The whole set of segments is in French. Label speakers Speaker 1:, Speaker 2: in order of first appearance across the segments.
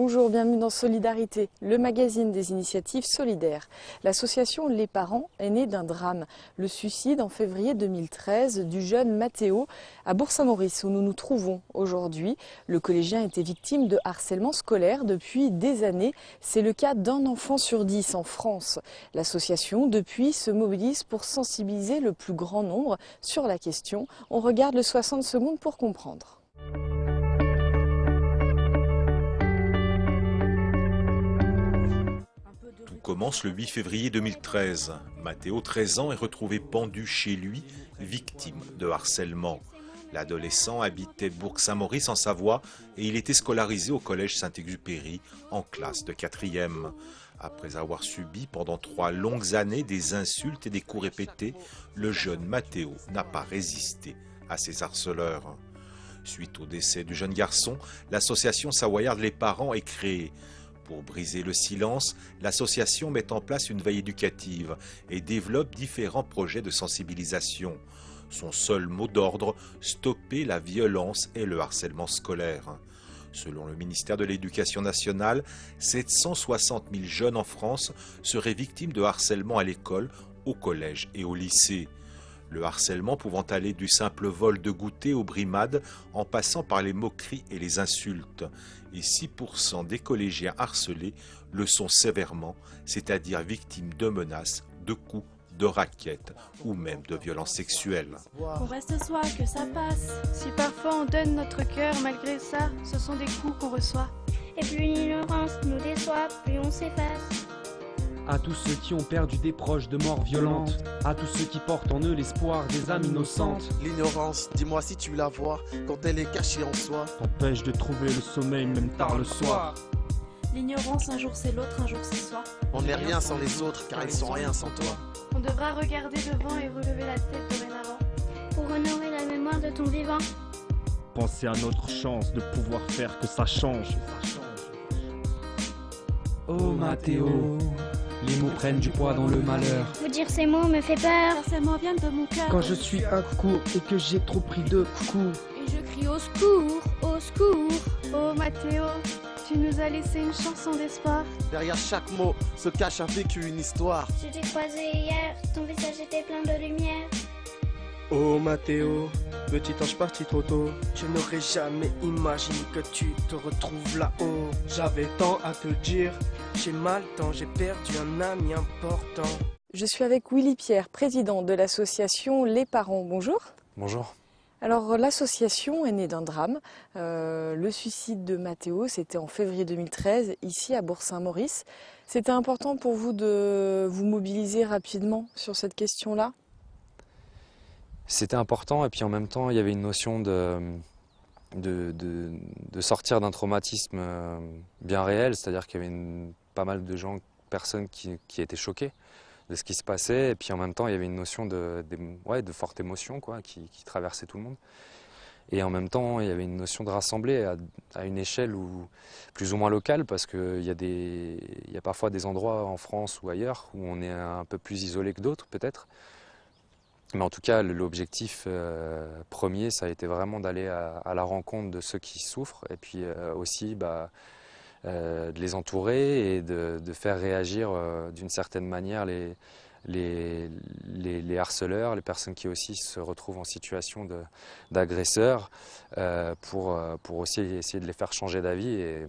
Speaker 1: Bonjour, bienvenue dans Solidarité, le magazine des initiatives solidaires. L'association Les Parents est née d'un drame, le suicide en février 2013 du jeune Matteo à Bourg-Saint-Maurice où nous nous trouvons aujourd'hui. Le collégien était victime de harcèlement scolaire depuis des années. C'est le cas d'un enfant sur 10 en France. L'association, depuis, se mobilise pour sensibiliser le plus grand nombre sur la question. On regarde le 60 secondes pour comprendre.
Speaker 2: Tout commence le 8 février 2013. Matteo, 13 ans, est retrouvé pendu chez lui, victime de harcèlement. L'adolescent habitait Bourg-Saint-Maurice en Savoie et il était scolarisé au collège Saint-Exupéry en classe de 4e. Après avoir subi pendant 3 longues années des insultes et des coups répétés, le jeune Matteo n'a pas résisté à ses harceleurs. Suite au décès du jeune garçon, l'association savoyarde Les Parents est créée. Pour briser le silence, l'association met en place une veille éducative et développe différents projets de sensibilisation. Son seul mot d'ordre, stopper la violence et le harcèlement scolaire. Selon le ministère de l'Éducation nationale, 760 000 jeunes en France seraient victimes de harcèlement à l'école, au collège et au lycée. Le harcèlement pouvant aller du simple vol de goûter aux brimades en passant par les moqueries et les insultes. Et 6% des collégiens harcelés le sont sévèrement, c'est-à-dire victimes de menaces, de coups, de raquettes ou même de violences sexuelles.
Speaker 3: Qu'on reste soi, que ça passe. Si parfois on donne notre cœur, malgré ça, ce sont des coups qu'on reçoit.
Speaker 4: Et plus l'ignorance nous déçoit, plus on s'efface.
Speaker 5: À tous ceux qui ont perdu des proches de mort violente, à tous ceux qui portent en eux l'espoir des âmes innocentes.
Speaker 6: L'ignorance, dis-moi si tu la vois, quand elle est cachée en soi,
Speaker 5: T'empêche de trouver le sommeil même tard le soir.
Speaker 3: L'ignorance, un jour c'est l'autre, un jour c'est soi.
Speaker 6: on n'est rien sans les autres car ils sont rien sans toi.
Speaker 3: On devra regarder devant et relever la tête dorénavant.
Speaker 4: Pour honorer la mémoire de ton vivant.
Speaker 5: Penser à notre chance de pouvoir faire que ça change. Oh Matteo, les mots prennent du poids dans le malheur.
Speaker 4: Vous dire ces mots me fait peur.
Speaker 3: Harcèlement vient de mon cœur.
Speaker 5: Quand je suis un court et que j'ai trop pris de coups.
Speaker 3: Et je crie au secours, au secours. Oh Matteo, tu nous as laissé une chanson d'espoir.
Speaker 6: Derrière chaque mot se cache un vécu, une histoire.
Speaker 4: Je t'ai croisé hier, ton visage était plein de lumière.
Speaker 7: Oh Matteo, petit ange parti trop tôt. Je n'aurais jamais imaginé que tu te retrouves là-haut. J'avais tant à te dire, j'ai mal tant, j'ai perdu un ami important.
Speaker 1: Je suis avec Willy Pierre, président de l'association Les Parents. Bonjour.
Speaker 8: Bonjour.
Speaker 1: Alors l'association est née d'un drame. Le suicide de Matteo, c'était en février 2013, ici à Bourg-Saint-Maurice. C'était important pour vous de vous mobiliser rapidement sur cette question-là ?
Speaker 8: C'était important et puis en même temps il y avait une notion de sortir d'un traumatisme bien réel, c'est-à-dire qu'il y avait pas mal de personnes qui étaient choquées de ce qui se passait et puis en même temps il y avait une notion de forte émotion quoi, qui traversait tout le monde. Et en même temps il y avait une notion de rassembler à une échelle plus ou moins locale parce qu'il y a parfois des endroits en France ou ailleurs où on est un peu plus isolé que d'autres peut-être. Mais en tout cas, l'objectif premier, ça a été vraiment d'aller à la rencontre de ceux qui souffrent et puis aussi de les entourer et de faire réagir d'une certaine manière les harceleurs, les personnes qui aussi se retrouvent en situation d'agresseurs pour aussi essayer de les faire changer d'avis et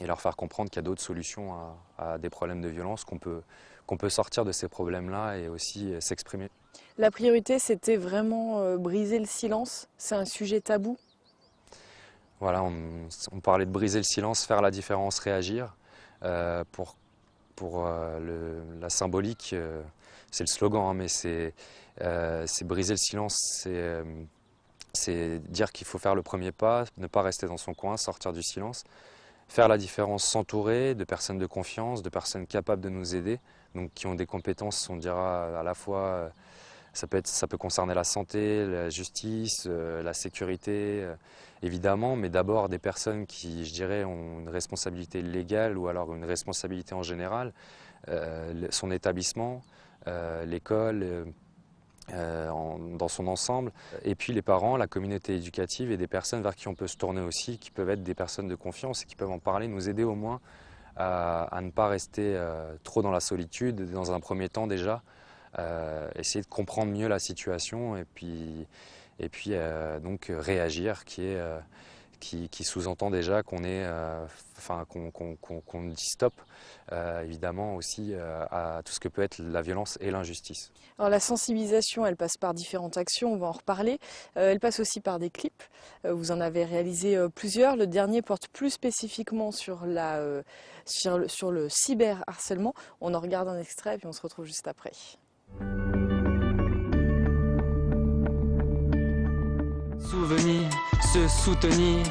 Speaker 8: leur faire comprendre qu'il y a d'autres solutions à des problèmes de violence, qu'on peut sortir de ces problèmes-là et aussi s'exprimer.
Speaker 1: La priorité, c'était vraiment briser le silence. C'est un sujet tabou.
Speaker 8: Voilà, on parlait de briser le silence, faire la différence, réagir. Pour la symbolique, c'est le slogan, hein, mais c'est briser le silence, c'est dire qu'il faut faire le premier pas, ne pas rester dans son coin, sortir du silence. Faire la différence, s'entourer de personnes de confiance, de personnes capables de nous aider, donc qui ont des compétences, on dira à la fois, ça peut concerner la santé, la justice, la sécurité, évidemment, mais d'abord des personnes qui, je dirais, ont une responsabilité légale ou alors une responsabilité en général, son établissement, l'école, dans son ensemble. Et puis les parents, la communauté éducative et des personnes vers qui on peut se tourner aussi, qui peuvent être des personnes de confiance et qui peuvent en parler, nous aider au moins à ne pas rester trop dans la solitude, dans un premier temps déjà, essayer de comprendre mieux la situation et puis donc réagir, qui sous-entend déjà qu'on dit stop, évidemment aussi à tout ce que peut être la violence et l'injustice.
Speaker 1: Alors la sensibilisation, elle passe par différentes actions, on va en reparler. Elle passe aussi par des clips. Vous en avez réalisé plusieurs. Le dernier porte plus spécifiquement sur le cyberharcèlement. On en regarde un extrait et puis on se retrouve juste après.
Speaker 5: Souvenir, se soutenir,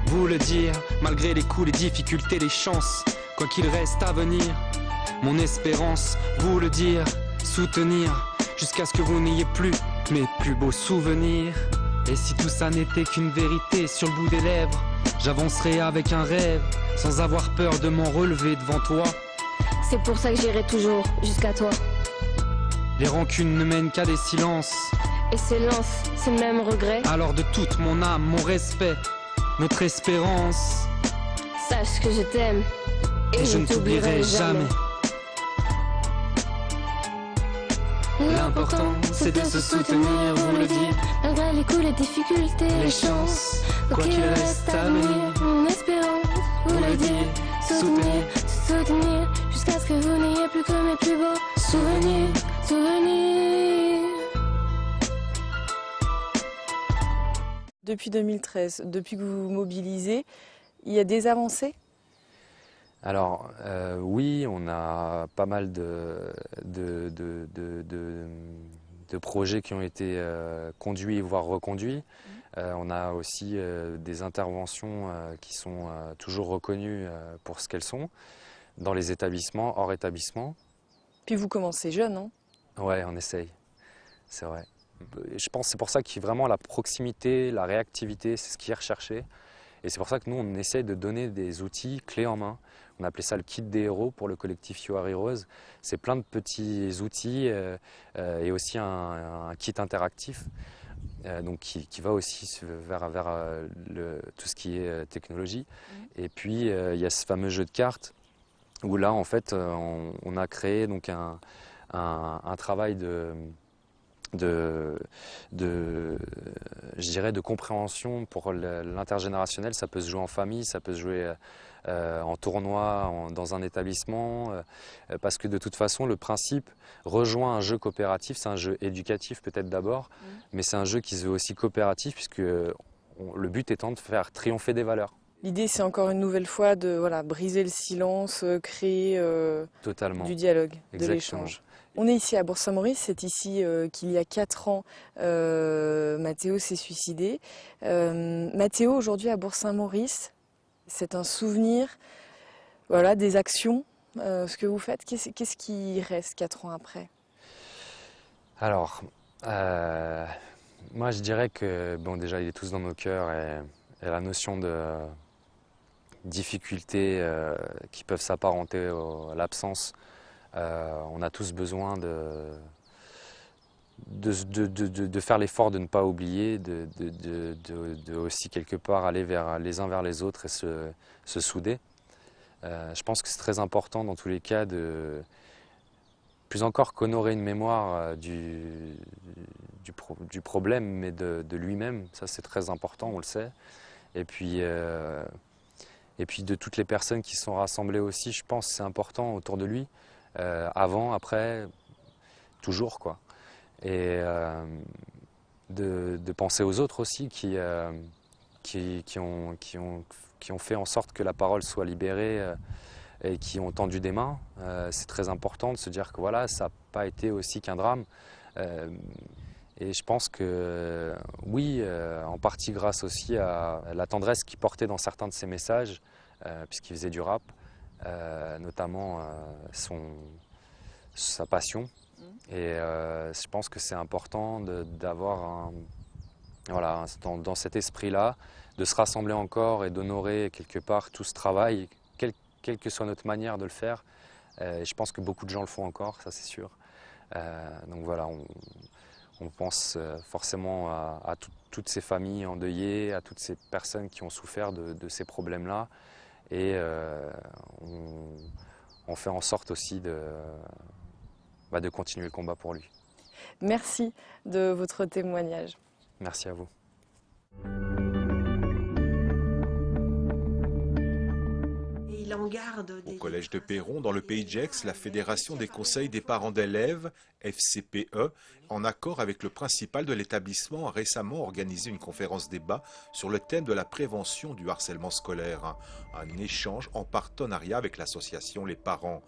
Speaker 5: vous le dire, malgré les coups, les difficultés, les chances, quoi qu'il reste à venir. Mon espérance, vous le dire, soutenir, jusqu'à ce que vous n'ayez plus mes plus beaux souvenirs. Et si tout ça n'était qu'une vérité sur le bout des lèvres, j'avancerai avec un rêve, sans avoir peur de m'en relever devant toi.
Speaker 4: C'est pour ça que j'irai toujours jusqu'à toi.
Speaker 5: Les rancunes ne mènent qu'à des silences.
Speaker 4: Et silence, c'est le même regret.
Speaker 5: Alors de toute mon âme, mon respect, notre espérance.
Speaker 4: Sache que je t'aime
Speaker 5: Et je ne t'oublierai jamais. L'important, c'est de se soutenir, vous le dire,
Speaker 4: malgré les coups, les difficultés,
Speaker 5: les chances, quoi qu'il reste à venir.
Speaker 4: Mon espérance, vous le dire, soutenir, jusqu'à ce que vous n'ayez plus que mes plus beaux souvenirs.
Speaker 1: Depuis 2013, depuis que vous vous mobilisez, il y a des avancées ?
Speaker 8: Alors oui, on a pas mal de projets qui ont été conduits voire reconduits. On a aussi des interventions qui sont toujours reconnues pour ce qu'elles sont, dans les établissements, hors établissement.
Speaker 1: Puis vous commencez jeune, hein ?
Speaker 8: Ouais, on essaye, c'est vrai. Je pense que c'est pour ça que vraiment la proximité, la réactivité, c'est ce qui est recherché. Et c'est pour ça que nous, on essaye de donner des outils clés en main. On appelait ça le kit des héros pour le collectif You Are Heroes. C'est plein de petits outils et aussi un kit interactif donc qui va aussi vers tout ce qui est technologie. Et puis, il y a ce fameux jeu de cartes où là, en fait, on a créé donc un travail je dirais de compréhension pour l'intergénérationnel. Ça peut se jouer en famille, ça peut se jouer en tournoi, dans un établissement, parce que de toute façon le principe rejoint un jeu coopératif. C'est un jeu éducatif peut-être d'abord, mais c'est un jeu qui se veut aussi coopératif, puisque le but étant de faire triompher des valeurs.
Speaker 1: L'idée, c'est encore une nouvelle fois de briser le silence, créer
Speaker 8: Totalement.
Speaker 1: Du dialogue,
Speaker 8: Exactement.
Speaker 1: de l'échange. On est ici à Bourg-Saint-Maurice, c'est ici qu'il y a 4 ans, Mathéo s'est suicidé. Mathéo, aujourd'hui à Bourg-Saint-Maurice, c'est un souvenir des actions, ce que vous faites. Qu'est-ce qui reste 4 ans après ?
Speaker 8: Alors, moi je dirais que déjà il est tous dans nos cœurs, et la notion de difficultés qui peuvent s'apparenter à l'absence. On a tous besoin de faire l'effort de ne pas oublier, de aussi quelque part aller les uns vers les autres et se souder. Je pense que c'est très important dans tous les cas, plus encore qu'honorer une mémoire du problème, mais de lui-même. Ça, c'est très important, on le sait. Et puis de toutes les personnes qui sont rassemblées aussi, je pense que c'est important autour de lui. Avant, après, toujours quoi. Et de penser aux autres aussi qui ont fait en sorte que la parole soit libérée et qui ont tendu des mains. C'est très important de se dire que voilà, ça n'a pas été aussi qu'un drame. Et je pense que oui, en partie grâce aussi à la tendresse qu'il portait dans certains de ses messages, puisqu'il faisait du rap. Notamment sa passion. Et je pense que c'est important d'avoir dans cet esprit-là, de se rassembler encore et d'honorer quelque part tout ce travail, quelle que soit notre manière de le faire. Et je pense que beaucoup de gens le font encore, ça c'est sûr. Donc voilà, On pense forcément à toutes ces familles endeuillées, à toutes ces personnes qui ont souffert de ces problèmes-là. Et on fait en sorte aussi de continuer le combat pour lui.
Speaker 1: Merci de votre témoignage.
Speaker 8: Merci à vous.
Speaker 2: Au collège de Perron, dans le Pays de Gex, la Fédération des conseils des parents d'élèves, FCPE, en accord avec le principal de l'établissement, a récemment organisé une conférence débat sur le thème de la prévention du harcèlement scolaire. Un échange en partenariat avec l'association Les Parents.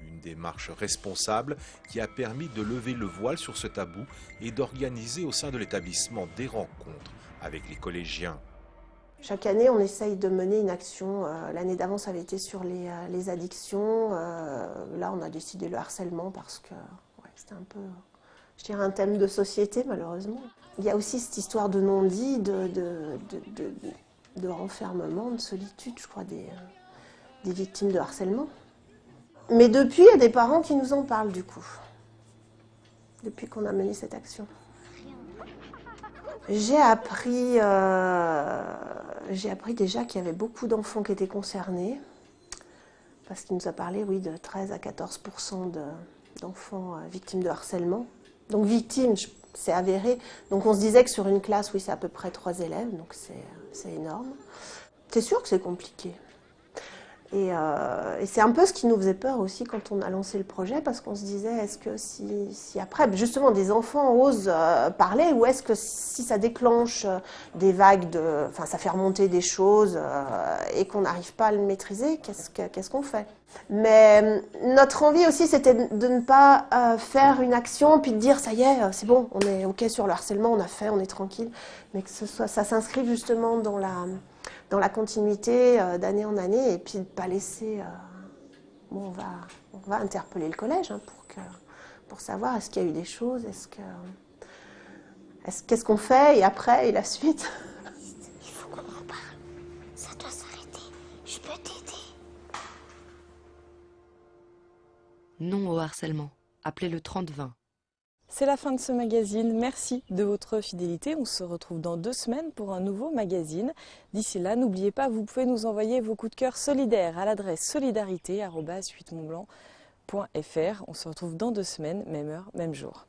Speaker 2: Une démarche responsable qui a permis de lever le voile sur ce tabou et d'organiser au sein de l'établissement des rencontres avec les collégiens.
Speaker 9: Chaque année, on essaye de mener une action. L'année d'avant, ça avait été sur les addictions. Là, on a décidé le harcèlement parce que c'était un peu, je dirais, un thème de société, malheureusement. Il y a aussi cette histoire de non-dit, de renfermement, de solitude, je crois, des victimes de harcèlement. Mais depuis, il y a des parents qui nous en parlent, du coup, depuis qu'on a mené cette action. J'ai appris déjà qu'il y avait beaucoup d'enfants qui étaient concernés, parce qu'il nous a parlé, oui, de 13 à 14% d'enfants victimes de harcèlement. Donc victimes, c'est avéré. Donc on se disait que sur une classe, oui, c'est à peu près 3 élèves, donc c'est énorme. C'est sûr que c'est compliqué. Et c'est un peu ce qui nous faisait peur aussi quand on a lancé le projet, parce qu'on se disait, est-ce que si après, justement, des enfants osent parler, ou est-ce que si ça déclenche des vagues enfin, ça fait remonter des choses et qu'on n'arrive pas à le maîtriser, qu'est-ce qu'on fait? Mais notre envie aussi, c'était de ne pas faire une action, puis de dire, ça y est, c'est bon, on est OK sur le harcèlement, on a fait, on est tranquille, mais que ça s'inscrive justement dans la continuité d'année en année, et puis de ne pas laisser... Bon, on va interpeller le collège pour savoir est-ce qu'il y a eu des choses, qu'est-ce qu'on fait, et après, et la suite.
Speaker 4: Il faut qu'on en parle. Ça doit s'arrêter. Je peux t'aider.
Speaker 10: Non au harcèlement. Appelez le 3020.
Speaker 1: C'est la fin de ce magazine. Merci de votre fidélité. On se retrouve dans 2 semaines pour un nouveau magazine. D'ici là, n'oubliez pas, vous pouvez nous envoyer vos coups de cœur solidaires à l'adresse solidarité@8montblanc.fr. On se retrouve dans 2 semaines, même heure, même jour.